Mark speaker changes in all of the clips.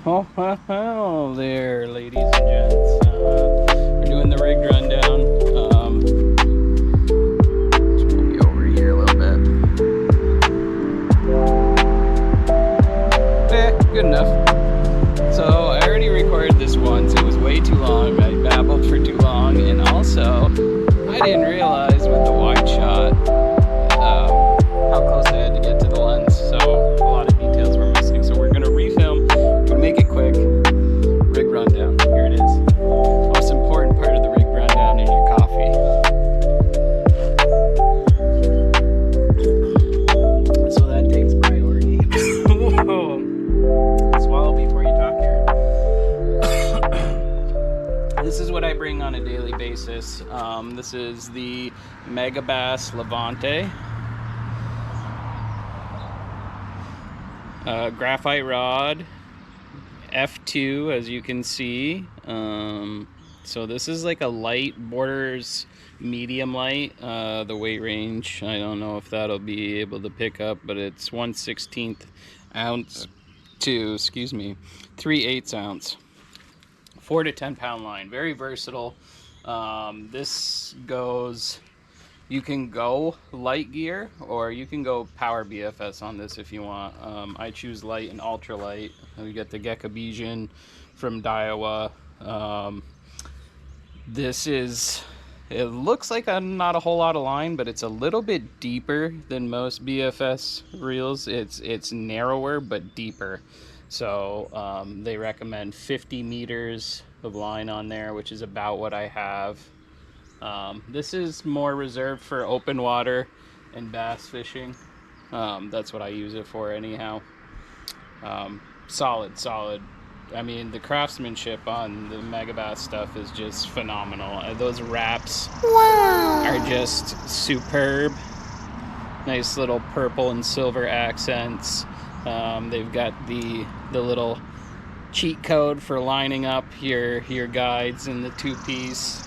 Speaker 1: Oh, there, ladies and gents. We're doing the rigged rundown. Just move you over here a little bit. Good enough. So I already recorded this once. It was way too long. I babbled for too long, and also I didn't realize with the wide shot how close I had to get to the lens. So a lot of details were missing. So we're gonna refilm. We're gonna make it quick. Rig rundown. Here it is. Most important part of the rig rundown is your coffee. So that takes priority. Whoa. Swallow before you talk here. This is what I bring on a daily basis. This is the Megabass Levante. Graphite rod, F2 as you can see. So this is like a light, borders medium light. The weight range, I don't know if that'll be able to pick up, but it's 1/16 ounce to, 3/8 ounce. 4 to 10 pound line, very versatile. This goes, you can go light gear or you can go power BFS on this if you want. I choose light and ultralight. We get the Gekabesian from Daiwa. This is, it looks like not a whole lot of line, but it's a little bit deeper than most BFS reels. It's narrower but deeper. So they recommend 50 meters of line on there, which is about what I have. This is more reserved for open water and bass fishing. That's what I use it for anyhow. Solid. I mean, the craftsmanship on the Megabass stuff is just phenomenal. Those wraps are just superb. Nice little purple and silver accents. They've got the little cheat code for lining up your guides in the two-piece.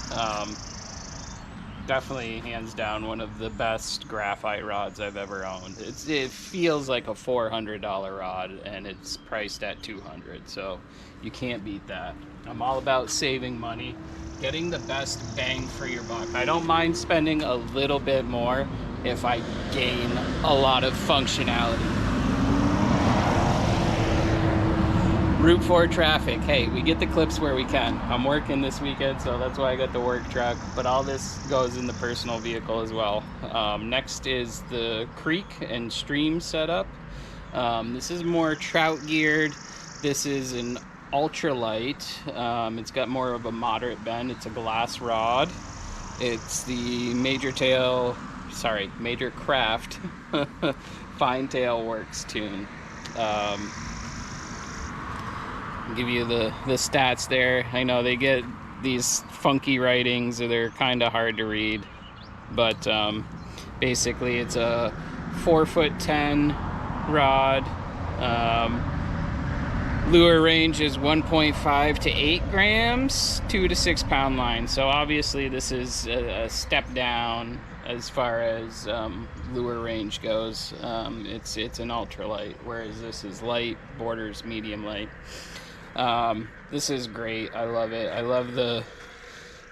Speaker 1: Definitely hands down one of the best graphite rods I've ever owned. It feels like a $400 rod and it's priced at $200, so you can't beat that. I'm all about saving money, getting the best bang for your buck. I don't mind spending a little bit more if I gain a lot of functionality. Route 4 traffic. Hey, we get the clips where we can. I'm working this weekend, so that's why I got the work truck, but all this goes in the personal vehicle as well. Next is the creek and stream setup. This is more trout geared. This is an ultralight. It's got more of a moderate bend. It's a glass rod. It's the Major Craft Fine Tail Works tune. Give you the stats there. I know they get these funky writings, they're kind of hard to read, but basically it's a 4'10" rod. Lure range is 1.5 to 8 grams, 2 to 6 pound line. So obviously this is a step down as far as lure range goes. It's an ultralight, whereas this is light, borders medium light. This is great. I love it. I love the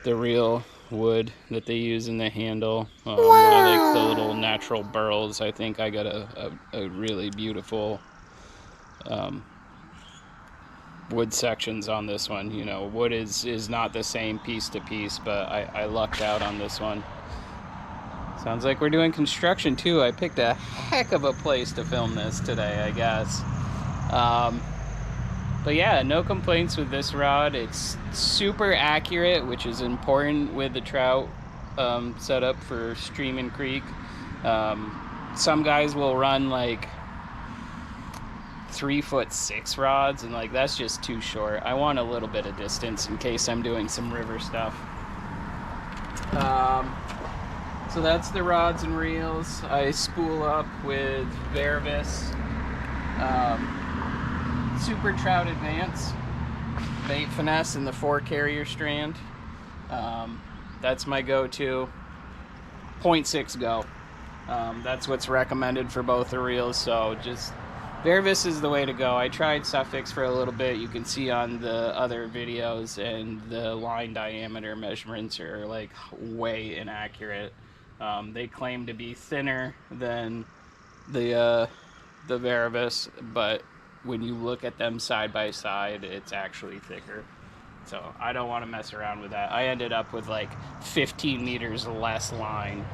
Speaker 1: real wood that they use in the handle. I like the little natural burls. I think I got a really beautiful wood sections on this one. You know, wood is not the same piece to piece, but I lucked out on this one. Sounds like we're doing construction too. I picked a heck of a place to film this today, I guess. But yeah, no complaints with this rod. It's super accurate, which is important with the trout setup for stream and creek. Some guys will run like 3'6" rods, and like that's just too short. I want a little bit of distance in case I'm doing some river stuff. So that's the rods and reels. I spool up with Vervis. Super Trout Advance bait finesse in the 4 carrier strand. That's my go-to. 0.6 go. That's what's recommended for both the reels, so just Varivis is the way to go. I tried Sufix for a little bit. You can see on the other videos, and the line diameter measurements are like way inaccurate. They claim to be thinner than the Varivis, but when you look at them side by side, it's actually thicker. So I don't want to mess around with that. I ended up with like 15 meters less line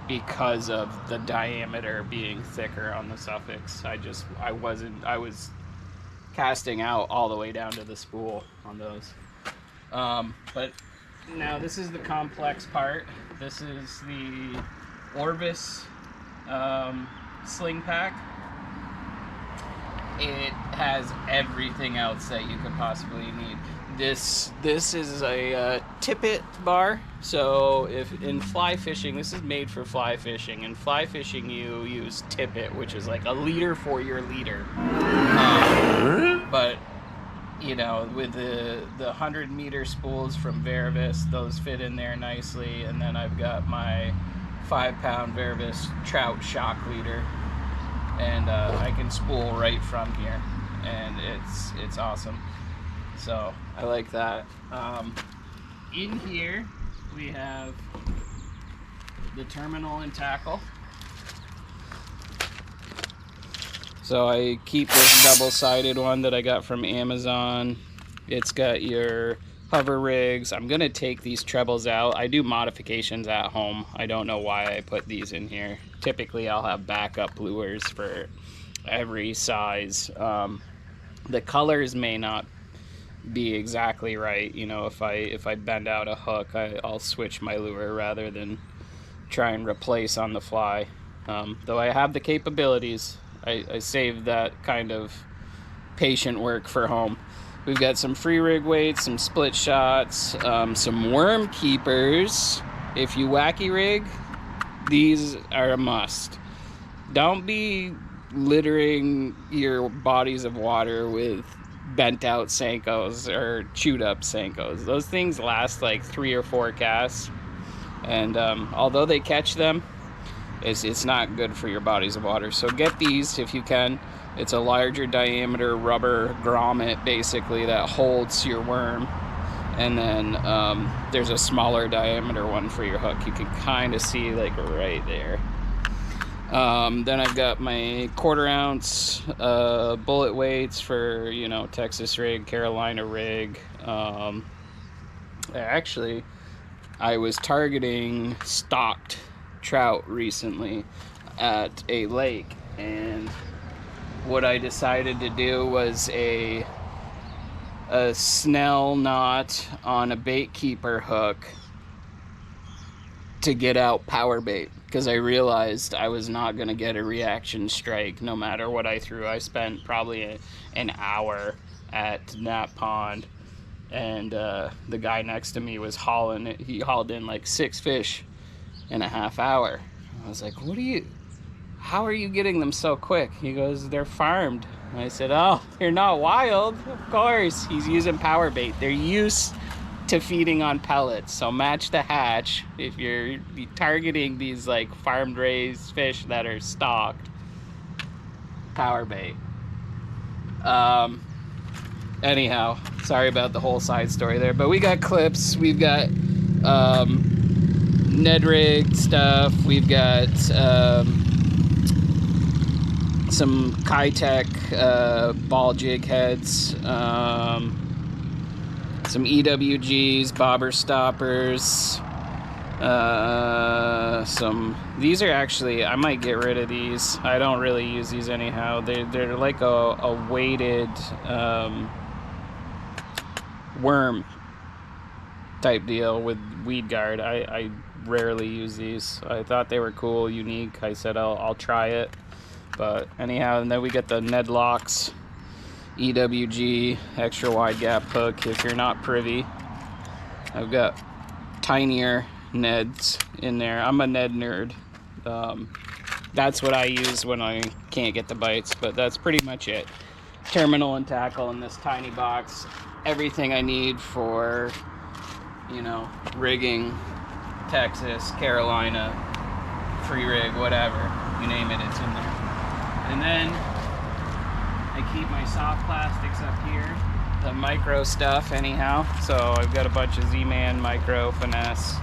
Speaker 1: because of the diameter being thicker on the Sufix. I was casting out all the way down to the spool on those. But now this is the complex part. This is the Orvis sling pack. It has everything else that you could possibly need. This is a tippet bar. So if in fly fishing, this is made for fly fishing. In fly fishing, you use tippet, which is like a leader for your leader. But you know, with the 100-meter spools from Varivis, those fit in there nicely. And then I've got my 5-pound Varivis trout shock leader, and I can spool right from here, and it's awesome. So I like that. In here we have the terminal and tackle. So I keep this double-sided one that I got from Amazon. It's got your hover rigs. I'm gonna take these trebles out. I do modifications at home. I don't know why I put these in here. Typically I'll have backup lures for every size. The colors may not be exactly right. You know, if I bend out a hook, I'll switch my lure rather than try and replace on the fly. Though I have the capabilities, I save that kind of patient work for home. We've got some free rig weights, some split shots, some worm keepers. If you wacky rig, these are a must. Don't be littering your bodies of water with bent out Senkos or chewed up Senkos. Those things last like 3 or 4 casts, and although they catch them, it's not good for your bodies of water. So get these if you can. It's a larger diameter rubber grommet basically that holds your worm, and then there's a smaller diameter one for your hook. You can kind of see like right there. Then I've got my 1/4 ounce bullet weights for, you know, Texas rig, Carolina rig. Actually, I was targeting stocked trout recently at a lake, and what I decided to do was a snell knot on a bait keeper hook to get out power bait, because I realized I was not going to get a reaction strike no matter what I threw. I spent probably an hour at that pond, and the guy next to me was hauling it. He hauled in like 6 fish in a half hour. I was like, how are you getting them so quick? He goes, they're farmed. And I said, oh, they're not wild. Of course. He's using power bait. They're used to feeding on pellets, so match the hatch if you're targeting these like farmed raised fish that are stocked. Power bait. Anyhow, sorry about the whole side story there, but we got clips, we've got Ned rig stuff, we've got some Kitech ball jig heads, some EWGs, bobber stoppers, these are actually, I might get rid of these. I don't really use these anyhow. They're like a weighted worm type deal with weed guard. I rarely use these. I thought they were cool, unique. I said I'll try it. But anyhow, and then we get the Ned Locks EWG extra wide gap hook if you're not privy. I've got tinier Neds in there. I'm a Ned nerd. That's what I use when I can't get the bites, but that's pretty much it. Terminal and tackle in this tiny box. Everything I need for, you know, rigging, Texas, Carolina, free rig, whatever. You name it, it's in there. And then I keep my soft plastics up here, the micro stuff anyhow. So I've got a bunch of Z-Man micro finesse.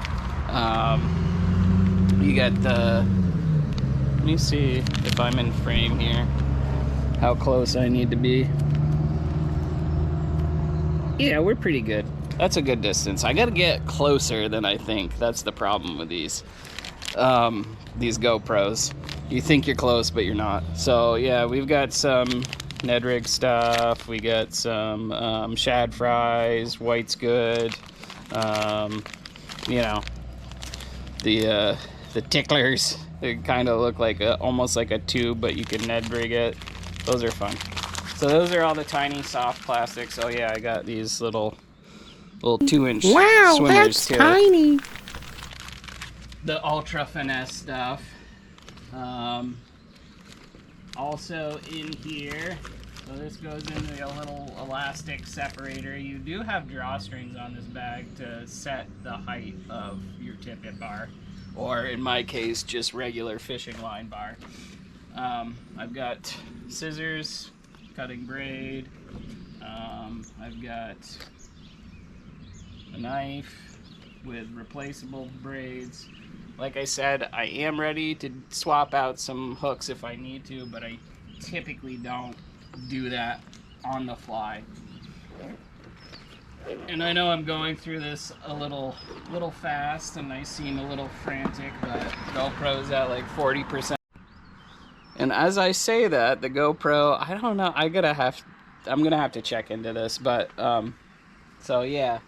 Speaker 1: You got the, let me see if I'm in frame here, how close I need to be. Yeah, we're pretty good. That's a good distance. I gotta get closer than I think. That's the problem with these GoPros. You think you're close, but you're not. So yeah, we've got some Ned Rig stuff. We got some shad fries. White's good. You know, the ticklers. They kind of look like almost like a tube, but you can Ned Rig it. Those are fun. So those are all the tiny soft plastics. Oh yeah, I got these little 2-inch swimmers
Speaker 2: that's
Speaker 1: too.
Speaker 2: Tiny.
Speaker 1: The ultra finesse stuff. Also in here, so this goes into a little elastic separator. You do have drawstrings on this bag to set the height of your tippet bar, or in my case, just regular fishing line bar. I've got scissors, cutting braid. I've got a knife with replaceable braids. Like I said, I am ready to swap out some hooks if I need to, but I typically don't do that on the fly. And I know I'm going through this a little fast, and I seem a little frantic, but GoPro's at like 40%. And as I say that, the GoPro, I don't know, I'm gonna have to check into this, but so yeah.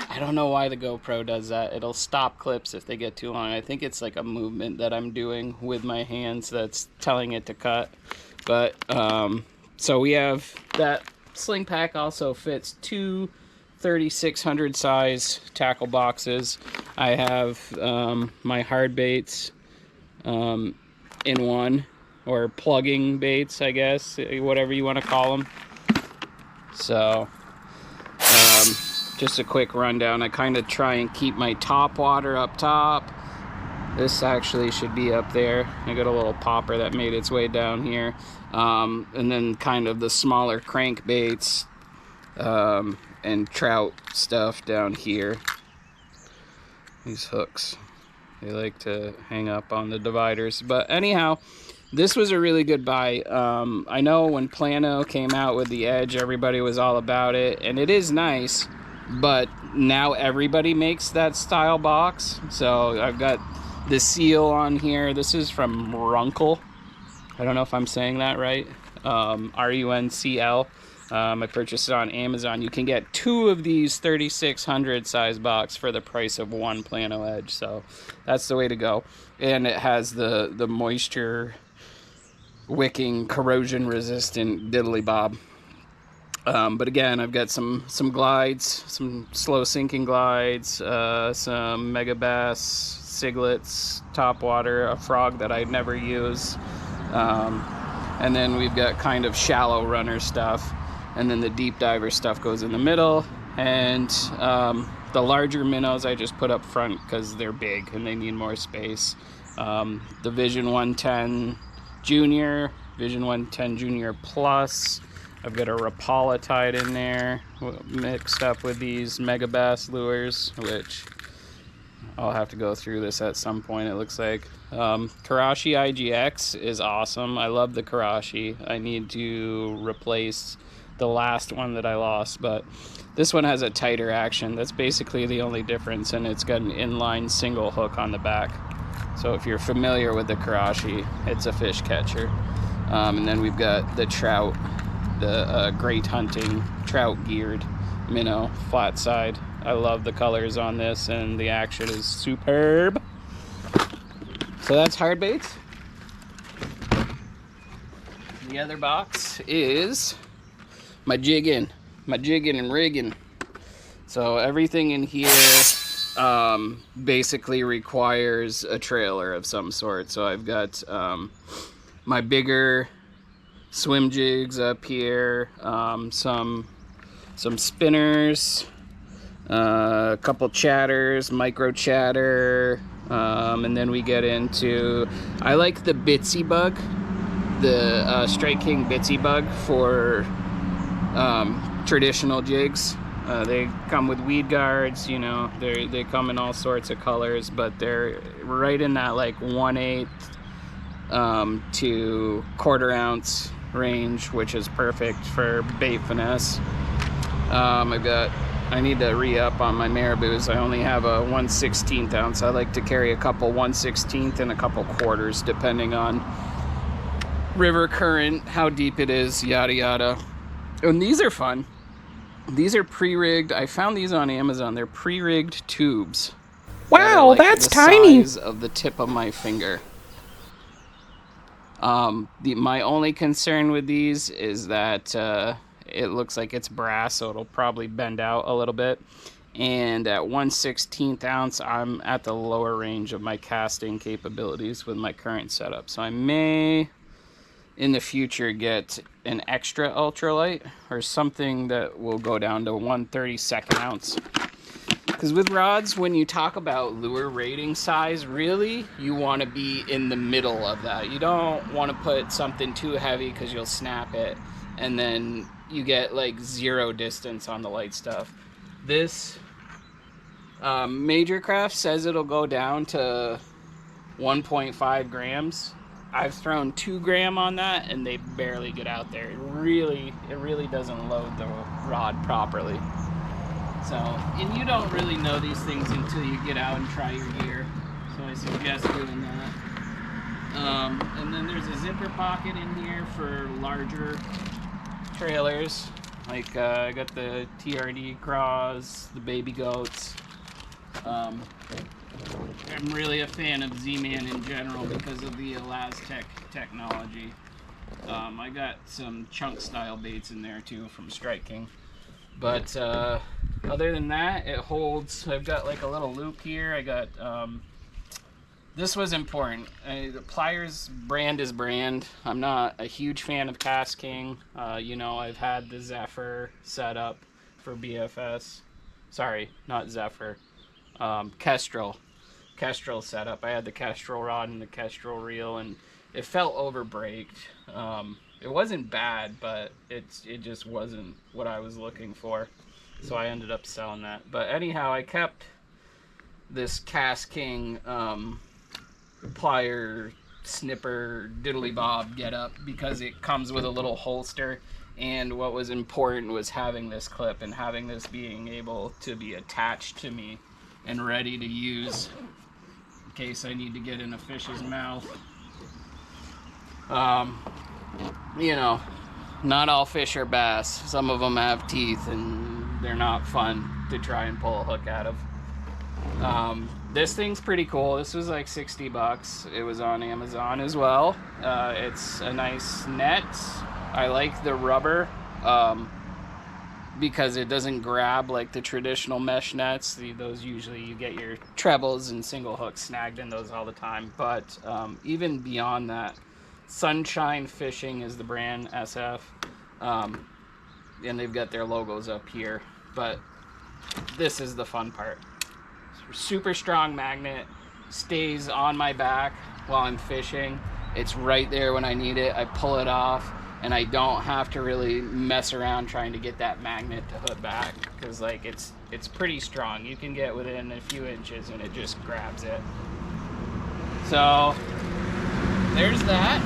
Speaker 1: I don't know why the GoPro does that. It'll stop clips if they get too long. I think it's like a movement that I'm doing with my hands that's telling it to cut. But so we have that sling pack also fits 2 3600 size tackle boxes. I have my hard baits in one, or plugging baits, I guess, whatever you want to call them. So just a quick rundown. I kind of try and keep my top water up top. This actually should be up there. I got a little popper that made its way down here. And then kind of the smaller crankbaits and trout stuff down here. These hooks, they like to hang up on the dividers. But anyhow, this was a really good buy. I know when Plano came out with the Edge, everybody was all about it, and it is nice. But now everybody makes that style box. So I've got the seal on here. This is from Runkle. I don't know if I'm saying that right. RUNCL. I purchased it on Amazon. You can get 2 of these 3600 size box for the price of 1 Plano Edge. So that's the way to go. And it has the moisture wicking, corrosion resistant diddly bob. But again, I've got some glides, some slow sinking glides, some Megabass Siglets, topwater, a frog that I'd never use. And then we've got kind of shallow runner stuff. And then the deep diver stuff goes in the middle. And the larger minnows I just put up front because they're big and they need more space. The Vision 110 Junior, Vision 110 Junior Plus. I've got a Rapala tied in there, mixed up with these Megabass lures, which I'll have to go through this at some point, it looks like. Karashi IGX is awesome. I love the Karashi. I need to replace the last one that I lost, but this one has a tighter action. That's basically the only difference, and it's got an inline single hook on the back. So if you're familiar with the Karashi, it's a fish catcher. And then we've got the trout, the great hunting trout geared minnow flat side. I love the colors on this, and the action is superb. So that's hard baits. The other box is my jigging and rigging. So everything in here basically requires a trailer of some sort. So I've got my bigger swim jigs up here, some spinners, a couple chatters, micro chatter, and then we get into, I like the Bitsy Bug. the Strike King Bitsy Bug for traditional jigs. They come with weed guards, you know, they come in all sorts of colors, but they're right in that like 1/8 to 1/4 ounce range, which is perfect for bait finesse. I need to re-up on my marabous. I only have a 1/16 ounce. I like to carry a couple 1/16 and a couple quarters, depending on river current, how deep it is, yada yada. And these are fun. These are pre-rigged. I found these on Amazon. They're pre-rigged tubes.
Speaker 2: Wow,
Speaker 1: Like
Speaker 2: that's
Speaker 1: the
Speaker 2: tiny.
Speaker 1: size of the tip of my finger. My only concern with these is that it looks like it's brass, so it'll probably bend out a little bit. And at 1/16 ounce, I'm at the lower range of my casting capabilities with my current setup. So I may, in the future, get an extra ultralight or something that will go down to 1/32 ounce. Because with rods, when you talk about lure rating size, really, you want to be in the middle of that. You don't want to put something too heavy because you'll snap it, and then you get like 0 distance on the light stuff. This Major Craft says it'll go down to 1.5 grams. I've thrown 2 gram on that, and they barely get out there. It really doesn't load the rod properly. So, and you don't really know these things until you get out and try your gear. So I suggest doing that. And then there's a zipper pocket in here for larger trailers. Like I got the TRD Craws, the Baby Goats. I'm really a fan of Z-Man in general because of the ElaZtech technology. I got some chunk style baits in there too from Strike King. But other than that, it holds. I've got like a little loop here. I got this was important. The pliers brand is brand. I'm not a huge fan of Cast King. You know, I've had the Zephyr set up for BFS. Sorry, not Zephyr. Kestrel setup. I had the Kestrel rod and the Kestrel reel, and it felt overbraked. It wasn't bad, but it just wasn't what I was looking for. So I ended up selling that. But anyhow, I kept this Cast King plier snipper diddly bob get up because it comes with a little holster. And what was important was having this clip and having this being able to be attached to me and ready to use in case I need to get in a fish's mouth. You know, not all fish are bass. Some of them have teeth and they're not fun to try and pull a hook out of. This thing's pretty cool. This was like $60. It was on Amazon as well. It's a nice net. I like the rubber because it doesn't grab like the traditional mesh nets. Those usually you get your trebles and single hooks snagged in those all the time. But even beyond that, Sunshine Fishing is the brand, SF, and they've got their logos up here. But this is the fun part. Super strong magnet, stays on my back while I'm fishing. It's right there when I need it. I pull it off, and I don't have to really mess around trying to get that magnet to hook back because like it's pretty strong. You can get within a few inches and it just grabs it. So there's that.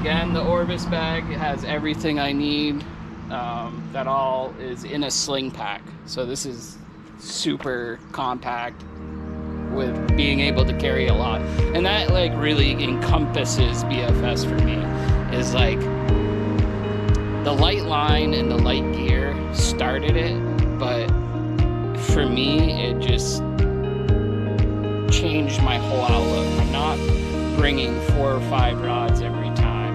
Speaker 1: Again, the Orvis bag has everything I need. That all is in a sling pack. So this is super compact with being able to carry a lot. And that like really encompasses BFS for me. Is like the light line and the light gear started it, but for me it just changed my whole outlook. I'm not bringing 4 or 5 rods every time.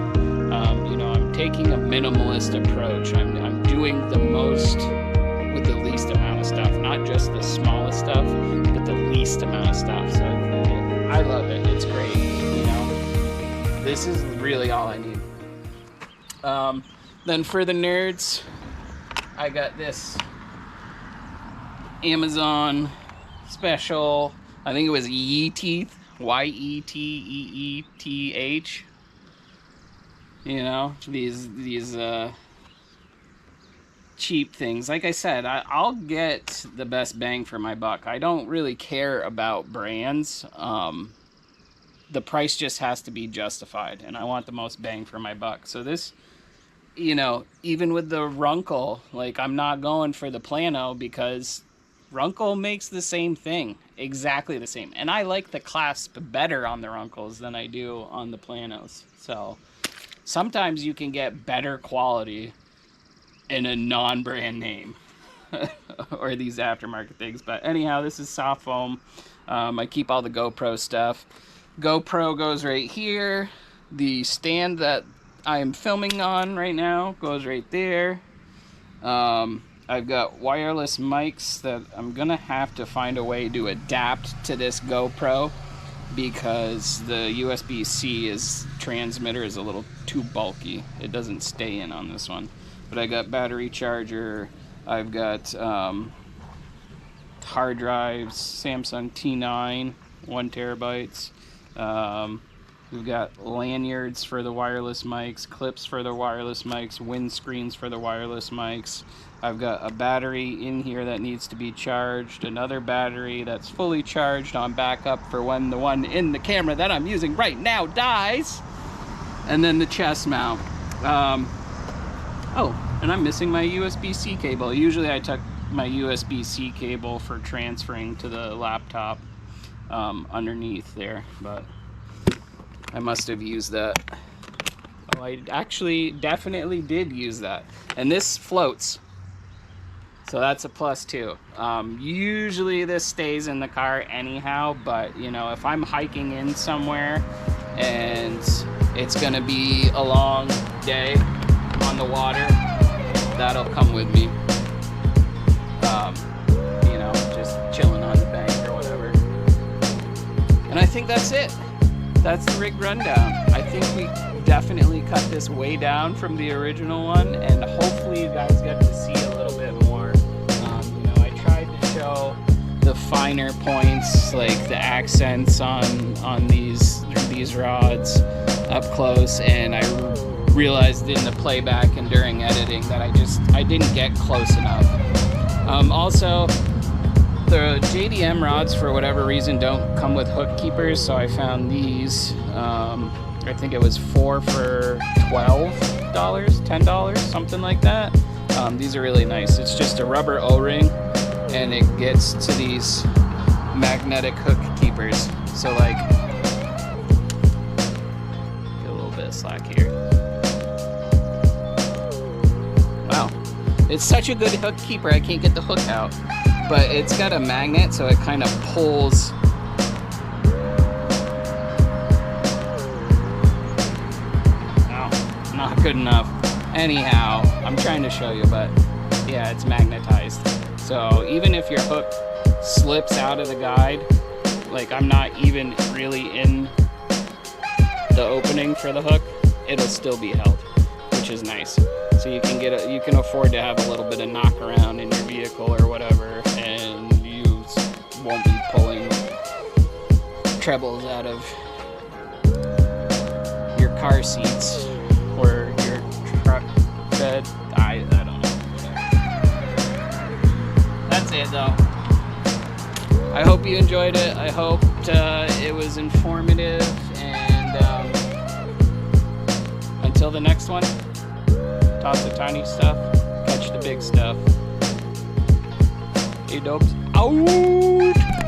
Speaker 1: You know, I'm taking a minimalist approach. I'm doing the most with the least amount of stuff, not just the smallest stuff, but the least amount of stuff. So I love it. It's great. You know, this is really all I need. Then for the nerds, I got this Amazon special. I think it was Yeeteeth Yeteeth. You know, these cheap things. Like I said, I'll get the best bang for my buck. I don't really care about brands. The price just has to be justified, and I want the most bang for my buck. So this, you know, even with the Runkle, like, I'm not going for the Plano because Runkle makes the same thing, exactly the same. And I like the clasp better on the Runkles than I do on the Planos. So sometimes you can get better quality in a non-brand name or these aftermarket things. But anyhow, this is soft foam. I keep all the GoPro stuff. GoPro goes right here. The stand that I am filming on right now goes right there. I've got wireless mics that I'm gonna have to find a way to adapt to this GoPro because the USB-C transmitter is a little too bulky. It doesn't stay in on this one. But I got battery charger. I've got hard drives, Samsung T9, 1 terabytes. We've got lanyards for the wireless mics, clips for the wireless mics, windscreens for the wireless mics. I've got a battery in here that needs to be charged, another battery that's fully charged on backup for when the one in the camera that I'm using right now dies. And then the chest mount. Oh, and I'm missing my USB-C cable. Usually I took my USB-C cable for transferring to the laptop underneath there, but I must have used that. Oh, I actually definitely did use that. And this floats, so that's a plus too. Usually this stays in the car anyhow, but you know, if I'm hiking in somewhere and it's gonna be a long day on the water, that'll come with me. You know, just chilling on the bank or whatever. And I think that's it. That's the rig rundown. I think we definitely cut this way down from the original one, and hopefully you guys get to see a little bit more. You know, I tried to show the finer points, like the accents on these rods up close, and I realized in the playback and during editing that I didn't get close enough. Also, the JDM rods, for whatever reason, don't come with hook keepers, so I found these. I think it was 4 for $12, $10, something like that. These are really nice. It's just a rubber O-ring, and it gets to these magnetic hook keepers. So, like, get a little bit of slack here. Wow, it's such a good hook keeper, I can't get the hook out. But it's got a magnet, so it kind of pulls. No, not good enough. Anyhow, I'm trying to show you, but yeah, it's magnetized. So even if your hook slips out of the guide, like I'm not even really in the opening for the hook, it'll still be held, which is nice. So you can afford to have a little bit of knock around in your vehicle or whatever, and you won't be pulling trebles out of your car seats or your truck bed. I don't know. That's it though. I hope you enjoyed it. I hope it was informative, and until the next one, toss the tiny stuff, catch the big stuff. Hey, dopes. Out!